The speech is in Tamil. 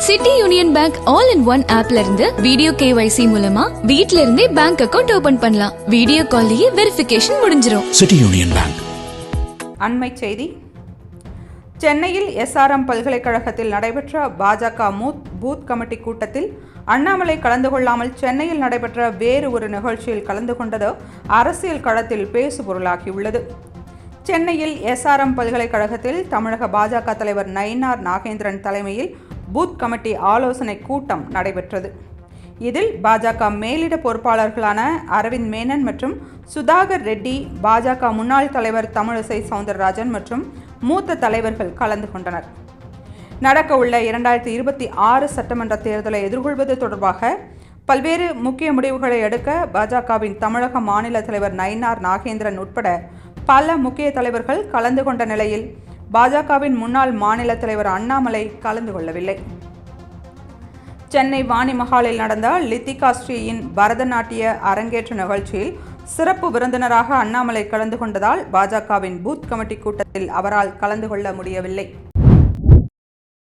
City union bank all in one ஆப்ல இருந்து வீடியோ KYC மூலமா வீட்ல இருந்தே பேங்க் அக்கவுண்ட் ஓபன் பண்ணலாம். வீடியோ கால்லயே வெரிஃபிகேஷன் முடிஞ்சிரும். City union bank. அண்மை செய்தி. சென்னையில் SRM பல்கலைக்கழகத்தில் நடைபெற்ற பாஜக பூத் கமிட்டி கூட்டத்தில் அண்ணாமலை கலந்து கொள்ளாமல் சென்னையில் நடைபெற்ற வேறு ஒரு நிகழ்ச்சியில் கலந்து கொண்டது அரசியல் களத்தில் பேசுபொருளாகியுள்ளது. சென்னையில் SRM பல்கலைக்கழகத்தில் தமிழக பாஜக தலைவர் நயினார் நாகேந்திரன் தலைமையில் பூத் கமிட்டி ஆலோசனை கூட்டம் நடைபெற்றது. இதில் பாஜக மேலிட பொறுப்பாளர்களான அரவிந்த் மேனன் மற்றும் சுதாகர் ரெட்டி, பாஜக முன்னாள் தலைவர் தமிழிசை சவுந்தரராஜன் மற்றும் மூத்த தலைவர்கள் கலந்து கொண்டனர். நடக்கவுள்ள 2026 சட்டமன்ற தேர்தலை எதிர்கொள்வது தொடர்பாக பல்வேறு முக்கிய முடிவுகளை எடுக்க பாஜகவின் தமிழக மாநில தலைவர் நயினார் நாகேந்திரன் உட்பட பல முக்கிய தலைவர்கள் கலந்து கொண்ட நிலையில் பாஜகவின் முன்னாள் மாநில தலைவர் அண்ணாமலை கலந்து கொள்ளவில்லை. சென்னை வாணி மஹாலில் நடந்த லித்திகா ஸ்ரீயின் பரதநாட்டிய அரங்கேற்ற நிகழ்ச்சியில் சிறப்பு விருந்தினராக அண்ணாமலை கலந்து கொண்டதால் பாஜகவின் பூத் கமிட்டி கூட்டத்தில் அவரால் கலந்து கொள்ள முடியவில்லை.